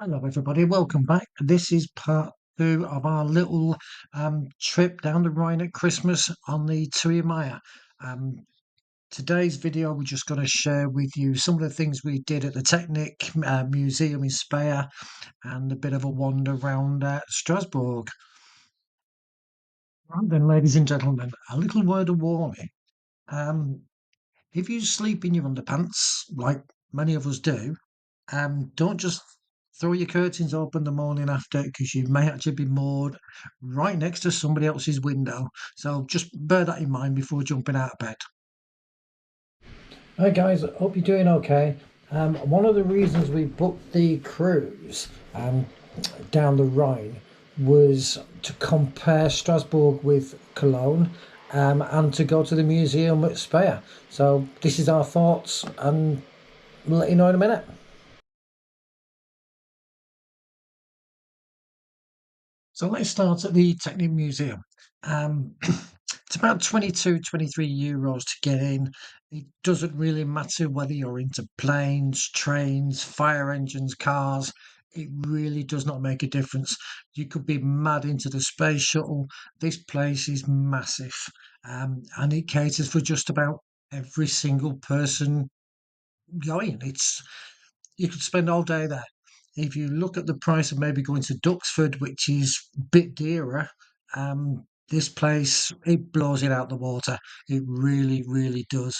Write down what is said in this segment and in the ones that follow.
Hello, everybody. Welcome back. This is part two of our little trip down the Rhine at Christmas on the Tui Maya. Um, Today's video, we're just going to share with you some of the things we did at the Technic Museum in Speyer and a bit of a wander around Strasbourg. Right then, ladies and gentlemen, a little word of warning. Um, if you sleep in your underpants, like many of us do, don't just throw your curtains open the morning after because you may actually be moored right next to somebody else's window. So just bear that in mind before jumping out of bed. Hi guys, hope you're doing okay. One of the reasons we booked the cruise down the Rhine was to compare Strasbourg with Cologne and to go to the museum at Speyer. So this is our thoughts and we'll let you know in a minute. So let's start at the Technic Museum. It's about 22, 23 euros to get in. It doesn't really matter whether you're into planes, trains, fire engines, cars. It really does not make a difference. You could be mad into the space shuttle. This place is massive, and it caters for just about every single person going. You could spend all day there. If you look at the price of maybe going to Duxford, which is a bit dearer, this place, it blows it out the water. It really, really does.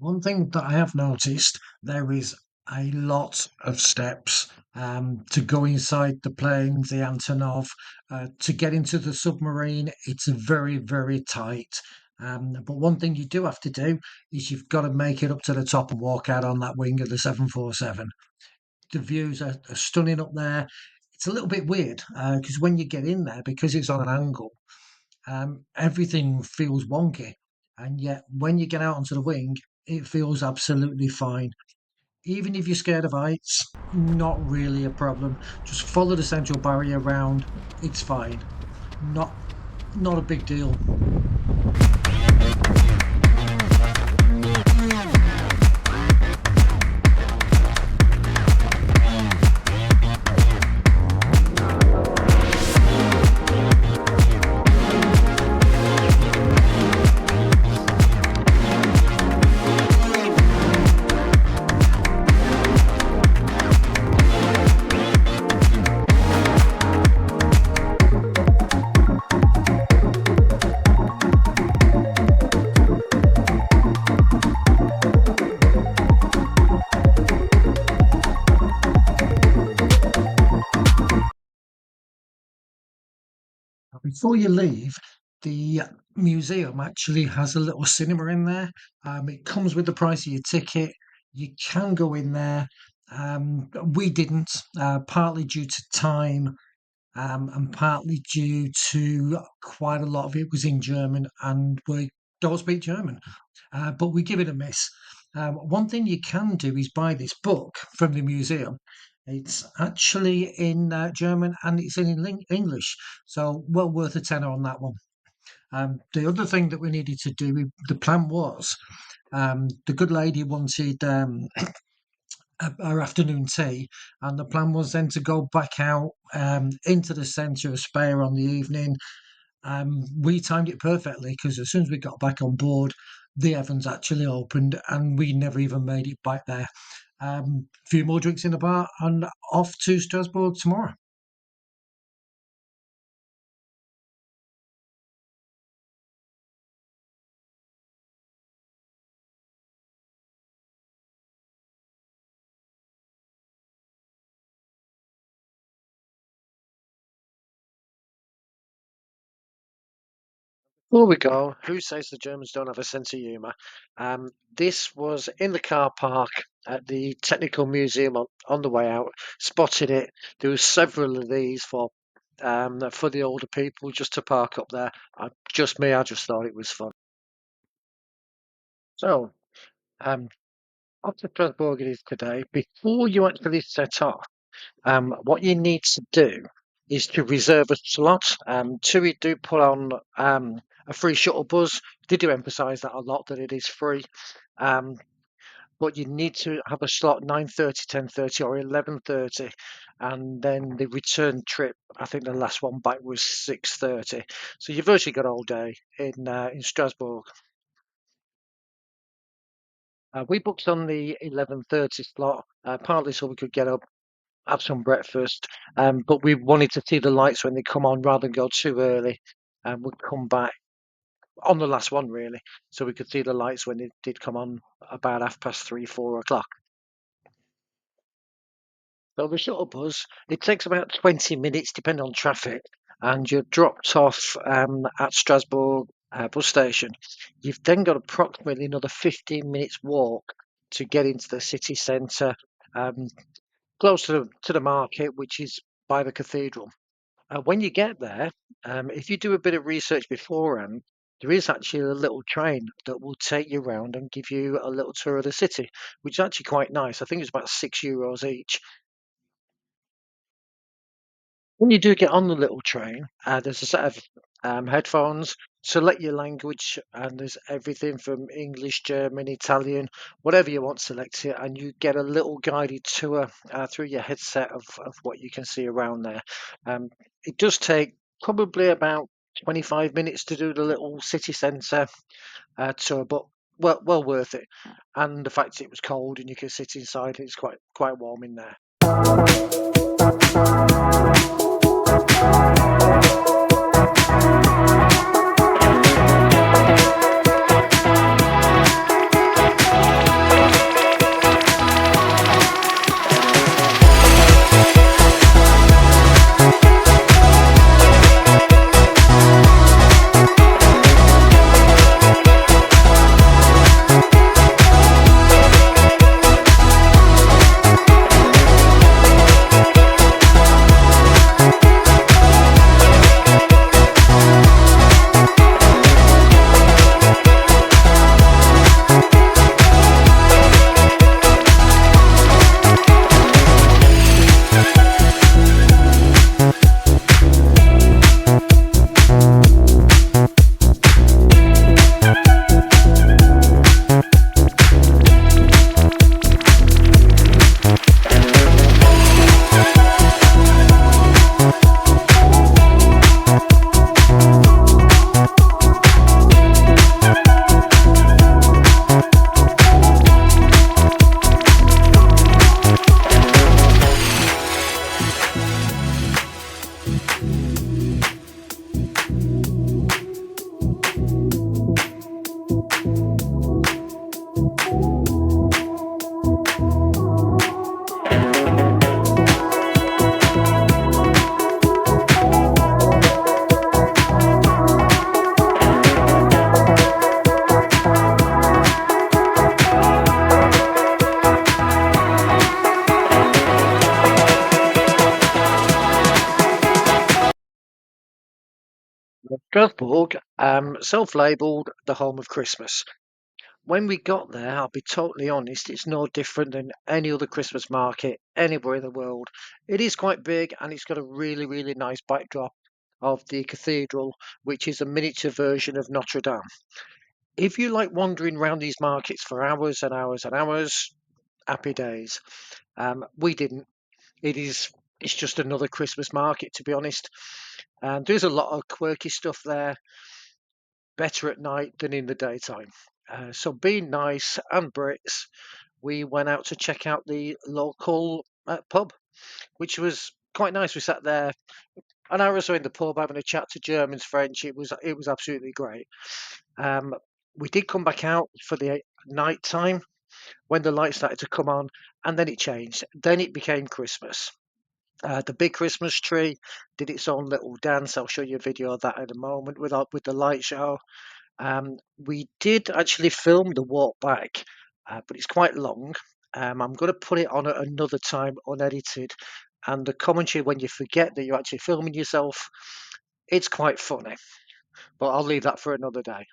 One thing that I have noticed, there is a lot of steps to go inside the planes, the Antonov, to get into the submarine. It's very, very tight. But one thing you do have to do is you've got to make it up to the top and walk out on that wing of the 747. The views are stunning up there. It's a little bit weird because when you get in there, because it's on an angle, everything feels wonky. And yet, when you get out onto the wing, it feels absolutely fine. Even if you're scared of heights, not really a problem. Just follow the central barrier round. It's fine. Not not a big deal. Before you leave, the museum actually has a little cinema in there. It comes with the price of your ticket. You can go in there. We didn't, partly due to time, and partly due to quite a lot of it was in German, and we don't speak German, but we give it a miss. One thing you can do is buy this book from the museum. It's actually in German and it's in English, so well worth a tenner on that one. The other thing that we needed to do, the plan was, the good lady wanted our afternoon tea, and the plan was then to go back out into the centre of Speyer on the evening. We timed it perfectly because as soon as we got back on board, the Evans actually opened, and we never even made it back there. A few more drinks in the bar, and off to Strasbourg tomorrow. Before we go, who says the Germans don't have a sense of humour? This was in the car park at the Technical Museum on the way out. Spotted it. There was several of these for for the older people just to park up there. I just thought it was fun. So, um, up to Strasbourg it is today. Before you actually set off, what you need to do is to reserve a slot. TUI do put on a free shuttle bus. They do emphasise that a lot, that it is free. Um, but you need to have a slot 9:30, 10:30, or 11:30, and then the return trip, I think the last one back was 6:30. So you've virtually got all day in Strasbourg. We booked on the 11:30 slot, partly so we could get up, have some breakfast, but we wanted to see the lights when they come on rather than go too early. And we'd come back on the last one really, so we could see the lights when they did come on about 3:30, 4 o'clock. So the shuttle bus, it takes about 20 minutes, depending on traffic, and you're dropped off at Strasbourg bus station. You've then got approximately another 15 minutes walk to get into the city centre, um, close to the market, which is by the cathedral. When you get there, if you do a bit of research beforehand, there is actually a little train that will take you around and give you a little tour of the city, which is actually quite nice. I think it's about €6 each. When you do get on the little train, there's a set of headphones. Select your language, and there's everything from English, German, Italian, whatever you want, select it, and you get a little guided tour through your headset of what you can see around there. Um, it does take probably about 25 minutes to do the little city centre tour, but well worth it. And the fact it was cold and you can sit inside, it's quite warm in there. Strasbourg, self-labelled the home of Christmas. When we got there, I'll be totally honest, it's no different than any other Christmas market anywhere in the world. It is quite big and it's got a really, really nice backdrop of the cathedral, which is a miniature version of Notre Dame. If you like wandering around these markets for hours and hours and hours, happy days. We didn't. It's just another Christmas market, to be honest. There's a lot of quirky stuff there, better at night than in the daytime. So being nice and Brits, we went out to check out the local pub, which was quite nice. We sat there an hour or so in the pub having a chat to Germans, French. It was absolutely great. Um, we did come back out for the night time when the lights started to come on, and then it changed. Then it became Christmas. The big Christmas tree did its own little dance. I'll show you a video of that in a moment with the light show. We did actually film the walk back, but it's quite long. I'm going to put it on at another time unedited, and the commentary when you forget that you're actually filming yourself, it's quite funny. But I'll leave that for another day.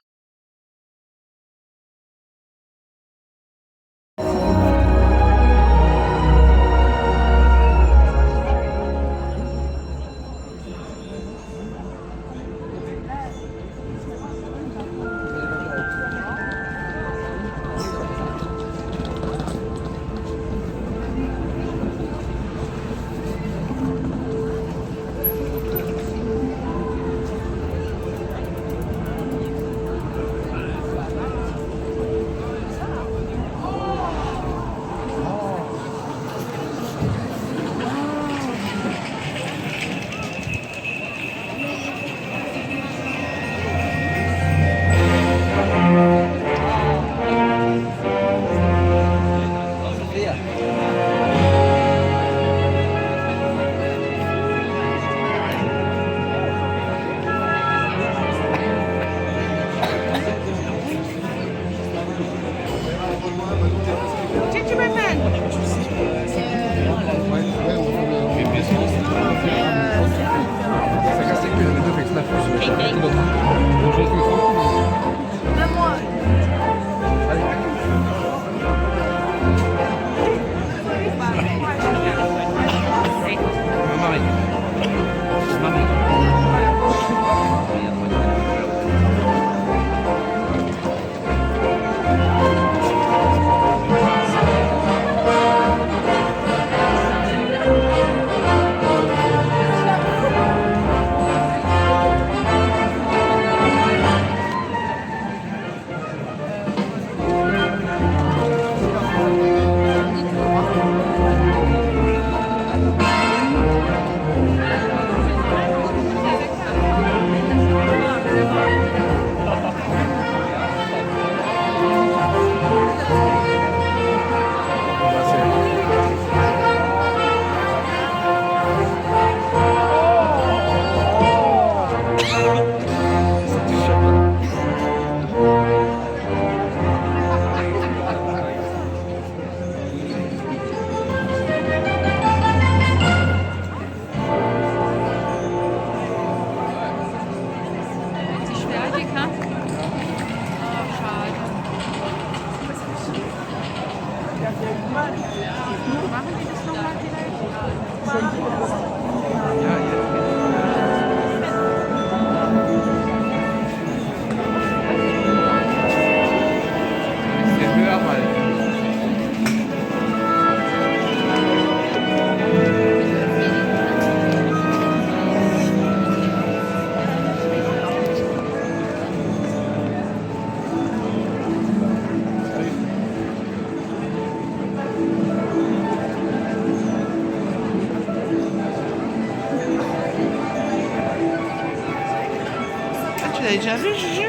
Tu l'avais déjà vu, Juju?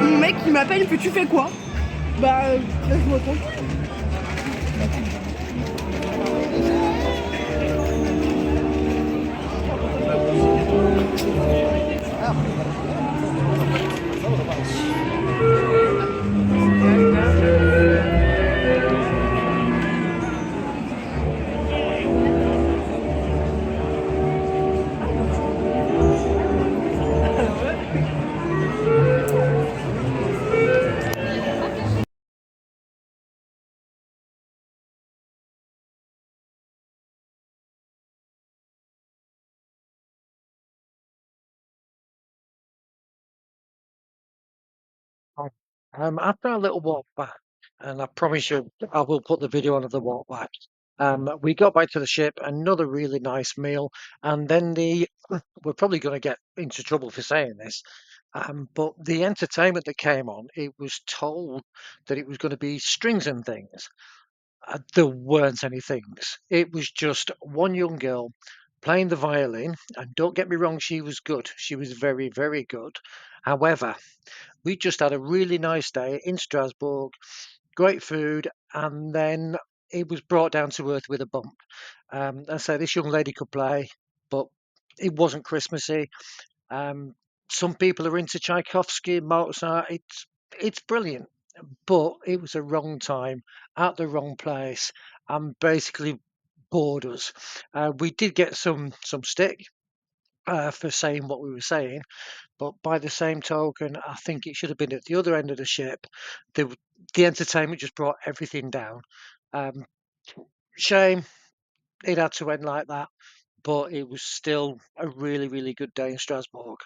Mon mec il m'appelle, il fait tu fais quoi? Bah là je m'entends. Oh, after a little walk back, and I promise you, I will put the video on of the walk back. We got back to the ship, another really nice meal, and then we're probably going to get into trouble for saying this, but the entertainment that came on, it was told that it was going to be strings and things. There weren't any things. It was just one young girl playing the violin, and don't get me wrong, she was good. She was very, very good. However, we just had a really nice day in Strasbourg, great food, and then it was brought down to earth with a bump. And so this young lady could play, but it wasn't Christmassy. Um, Some people are into Tchaikovsky, Mozart. It's brilliant, but it was a wrong time at the wrong place, and basically bored us. We did get some stick for saying what we were saying, but by the same token, I think it should have been at the other end of the ship. The entertainment just brought everything down. Um, Shame it had to end like that, but it was still a really, really good day in Strasbourg.